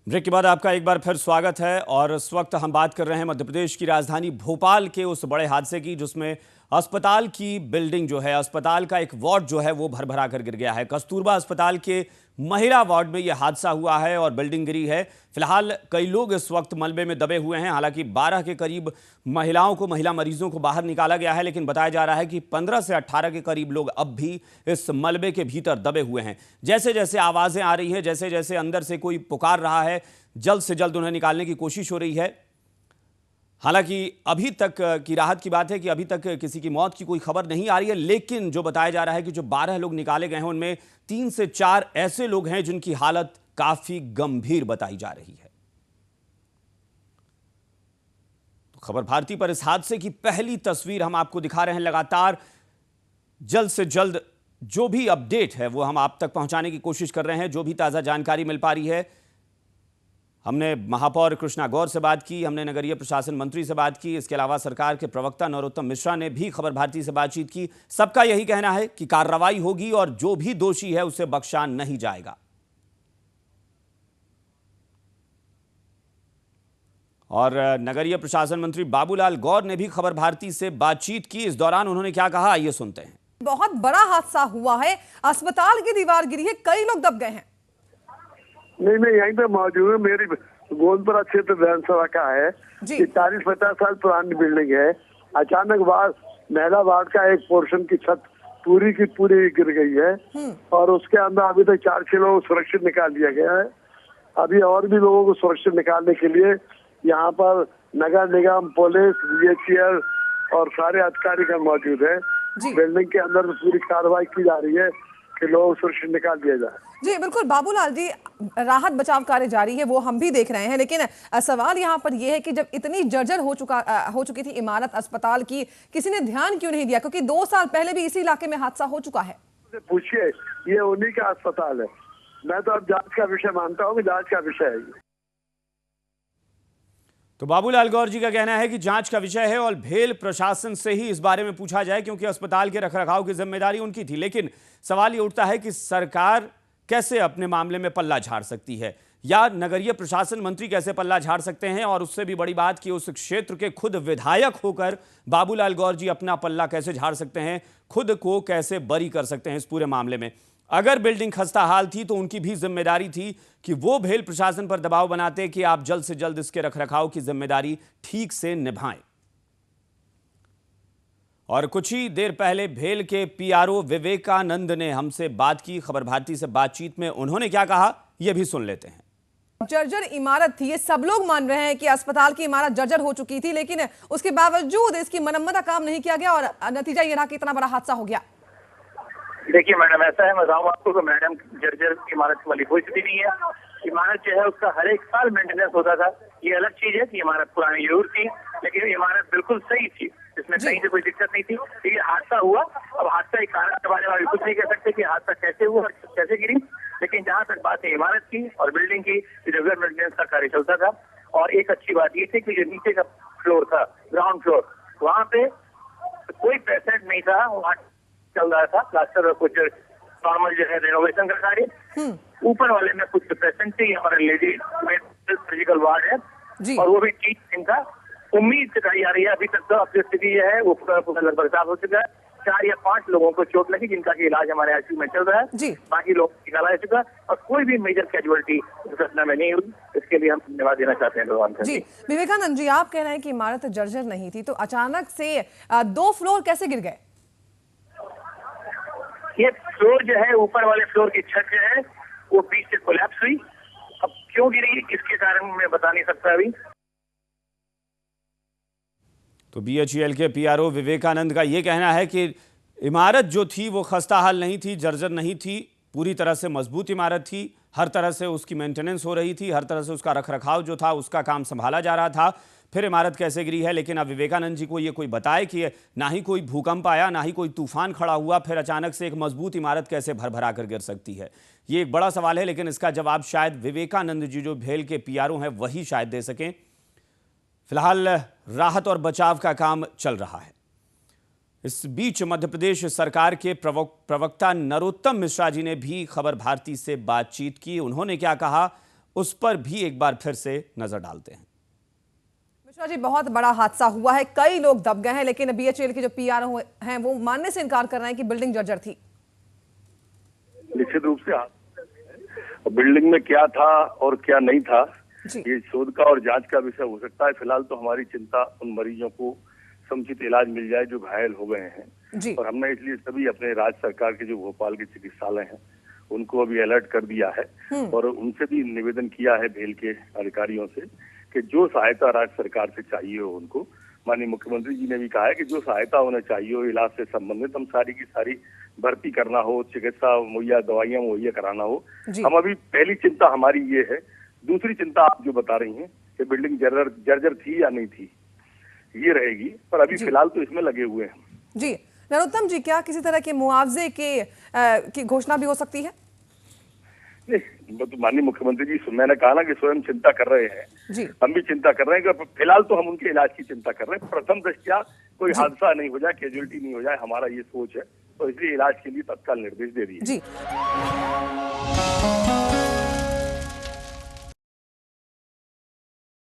Break के बाद आपका एक बार फिर स्वागत है। और इस वक्त हम बात कर रहे हैं मध्य प्रदेश की राजधानी भोपाल के उस बड़े हादसे की जिसमें अस्पताल की बिल्डिंग जो है, अस्पताल का एक वार्ड जो है वो भर कर गिर गया है। कस्तूरबा अस्पताल के महिला वार्ड में यह हादसा हुआ है और बिल्डिंग गिरी है। फिलहाल कई लोग इस वक्त मलबे में दबे हुए हैं। हालांकि 12 के करीब महिला मरीजों को बाहर निकाला गया है, लेकिन बताया जा रहा है कि 15 से 18 के करीब लोग अब भी इस मलबे के भीतर दबे हुए हैं। जैसे जैसे आवाजें आ रही हैं, जैसे जैसे अंदर से कोई पुकार रहा है, जल्द से जल्द उन्हें निकालने की कोशिश हो रही है। हालांकि अभी तक की राहत की बात है कि अभी तक किसी की मौत की कोई खबर नहीं आ रही है, लेकिन जो बताया जा रहा है कि जो 12 लोग निकाले गए हैं उनमें 3 से 4 ऐसे लोग हैं जिनकी हालत काफी गंभीर बताई जा रही है। तो खबर भारती पर इस हादसे की पहली तस्वीर हम आपको दिखा रहे हैं। लगातार जल्द से जल्द जो भी अपडेट है वो हम आप तक पहुंचाने की कोशिश कर रहे हैं। जो भी ताजा जानकारी मिल पा रही है, हमने महापौर कृष्णा गौर से बात की, हमने नगरीय प्रशासन मंत्री से बात की, इसके अलावा सरकार के प्रवक्ता नरोत्तम मिश्रा ने भी खबर भारती से बातचीत की। सबका यही कहना है कि कार्रवाई होगी और जो भी दोषी है उसे बख्शा नहीं जाएगा। और नगरीय प्रशासन मंत्री बाबूलाल गौर ने भी खबर भारती से बातचीत की। इस दौरान उन्होंने क्या कहा, आइए सुनते हैं। बहुत बड़ा हादसा हुआ है, अस्पताल की दीवार गिरी है, कई लोग दब गए हैं। नहीं, मैं यहीं पे मौजूद हूँ। मेरी गोंदपुरा क्षेत्र विधानसभा का है। 40-50 साल पुरानी बिल्डिंग है। अचानक महिला वार्ड का एक पोर्शन की छत पूरी की पूरी गिर गई है और उसके अंदर अभी तक 4-6 लोग सुरक्षित निकाल दिया गया है। अभी और भी लोगों को सुरक्षित निकालने के लिए यहाँ पर नगर निगम, पुलिस, बीएचईएल और सारे अधिकारीगण मौजूद है। बिल्डिंग के अंदर पूरी कार्रवाई की जा रही है कि लोग सुरक्षित निकाल दिया जाए। जी बिल्कुल बाबूलाल जी, राहत बचाव कार्य जारी है, वो हम भी देख रहे हैं, लेकिन सवाल यहाँ पर यह है कि जब इतनी जर्जर हो चुकी थी इमारत अस्पताल की, किसी ने ध्यान क्यों नहीं दिया? क्योंकि 2 साल पहले भी इसी इलाके में हादसा हो चुका है। पूछिए, ये उन्हीं का अस्पताल है। मैं तो अब जांच का विषय मानता हूँ कि जांच का विषय है ये। तो बाबूलाल गौर जी का कहना है कि जांच का विषय है और भेल प्रशासन से ही इस बारे में पूछा जाए, क्योंकि अस्पताल के रखरखाव की जिम्मेदारी उनकी थी। लेकिन सवाल ये उठता है कि सरकार कैसे अपने मामले में पल्ला झाड़ सकती है, या नगरीय प्रशासन मंत्री कैसे पल्ला झाड़ सकते हैं? और उससे भी बड़ी बात कि उस क्षेत्र के खुद विधायक होकर बाबूलाल गौर जी अपना पल्ला कैसे झाड़ सकते हैं, खुद को कैसे बरी कर सकते हैं इस पूरे मामले में? अगर बिल्डिंग खस्ता हाल थी तो उनकी भी जिम्मेदारी थी कि वो भेल प्रशासन पर दबाव बनाते कि आप जल्द से जल्द इसके रखरखाव की जिम्मेदारी ठीक से निभाएं। और कुछ ही देर पहले भेल के पीआरओ विवेकानंद ने हमसे बात की। खबर भारती से बातचीत में उन्होंने क्या कहा, यह भी सुन लेते हैं। जर्जर इमारत थी, ये सब लोग मान रहे हैं कि अस्पताल की इमारत जर्जर हो चुकी थी, लेकिन उसके बावजूद इसकी मरम्मत का काम नहीं किया गया और नतीजा ये रहा कि इतना बड़ा हादसा हो गया। देखिए मैडम, ऐसा है, मैं बताऊँ आपको कि मैडम जर्जर इमारत वाली कोई स्थिति नहीं है। इमारत जो है उसका हर एक साल मेंटेनेंस होता था। ये अलग चीज है कि इमारत पुरानी जरूर थी, लेकिन इमारत बिल्कुल सही थी, इसमें कहीं से कोई दिक्कत नहीं थी। तो ये हादसा हुआ। अब हादसा के कारण के बारे में कुछ नहीं कह सकते कि हादसा कैसे हुआ और कैसे गिरी, लेकिन जहाँ तक बात है इमारत की और बिल्डिंग की, रेगुलर मेंटेनेंस का कार्य चलता था। और एक अच्छी बात ये थी कि जो नीचे का फ्लोर था, ग्राउंड फ्लोर, वहाँ पे कोई पेशेंट नहीं था, वहाँ चल रहा था प्लास्टर और कुछ नॉर्मल जो है रेनोवेशन का कार्य। ऊपर वाले में कुछ पेशेंट थी, हमारे लेडी सर्जिकल वार्ड है और वो भी ठीक इनका उम्मीद जताई जा रही है। अभी तक तो अपनी स्थिति जो है वो पूरा लगभग साफ हो चुका है। 4 या 5 लोगों को चोट लगी जिनका की इलाज हमारे आईसीयू में चल रहा है। बाकी लोग निकाला जा चुका और कोई भी मेजर कैजुअलिटी इस घटना में नहीं हुई। इसके लिए हम धन्यवाद देना चाहते हैं भगवान का। जी विवेकानंद जी, आप कह रहे हैं कि इमारत जर्जर नहीं थी, तो अचानक से 2 फ्लोर कैसे गिर गए? ये फ्लोर जो है, ऊपर वाले फ्लोर की छत जो है वो बीच से कोलैप्स हुई। अब क्यों गिरी इसके कारण मैं बता नहीं सकता अभी। तो बीएचईएल के पीआरओ विवेकानंद का यह कहना है कि इमारत जो थी वो खस्ता हाल नहीं थी, जर्जर नहीं थी, पूरी तरह से मजबूत इमारत थी। हर तरह से उसकी मेंटेनेंस हो रही थी, हर तरह से उसका रखरखाव जो था उसका काम संभाला जा रहा था। फिर इमारत कैसे गिरी है? लेकिन अब विवेकानंद जी को ये कोई बताए कि ना ही कोई भूकंप आया, ना ही कोई तूफान खड़ा हुआ, फिर अचानक से एक मजबूत इमारत कैसे भरभरा कर गिर सकती है? ये एक बड़ा सवाल है, लेकिन इसका जवाब शायद विवेकानंद जी जो भेल के पीआरओ हैं वही शायद दे सकें। फिलहाल राहत और बचाव का काम चल रहा है। इस बीच मध्य प्रदेश सरकार के प्रवक्ता नरोत्तम मिश्रा जी ने भी खबर भारती से बातचीत की। उन्होंने क्या कहा, उस पर भी एक बार फिर से नजर डालते हैं। मिश्रा जी, बहुत बड़ा हादसा हुआ है, कई लोग दब गए हैं, लेकिन बीएचईएल के जो पीआरओ हैं वो मानने से इनकार कर रहे हैं कि बिल्डिंग जर्जर थी। निश्चित रूप से बिल्डिंग में क्या था और क्या नहीं था, ये शोध का और जांच का विषय हो सकता है। फिलहाल तो हमारी चिंता उन मरीजों को समुचित इलाज मिल जाए जो घायल हो गए हैं, और हमने इसलिए सभी अपने राज्य सरकार के जो भोपाल के चिकित्सालय हैं उनको अभी अलर्ट कर दिया है, और उनसे भी निवेदन किया है भेल के अधिकारियों से कि जो सहायता राज्य सरकार से चाहिए हो उनको। माननीय मुख्यमंत्री जी ने भी कहा है कि जो सहायता उन्हें चाहिए हो इलाज से संबंधित, हम सारी की सारी भर्ती करना हो, चिकित्सा मुहैया, दवाइयां मुहैया कराना हो। हम अभी पहली चिंता हमारी ये है। दूसरी चिंता आप जो बता रही हैं कि बिल्डिंग जर्जर थी या नहीं थी, ये रहेगी, पर अभी फिलहाल तो इसमें लगे हुए हैं। जी नरोत्तम जी, क्या किसी तरह के मुआवजे की घोषणा भी हो सकती है? नहीं, तो माननीय मुख्यमंत्री जी, मैंने कहा ना कि स्वयं चिंता कर रहे हैं, हम भी चिंता कर रहे हैं कि फिलहाल तो हम उनके इलाज की चिंता कर रहे हैं। प्रथम दृष्टया कोई हादसा नहीं हो जाए, कैजुअलिटी नहीं हो जाए, हमारा ये सोच है, तो इसलिए इलाज के लिए तत्काल निर्देश दे दिए। जी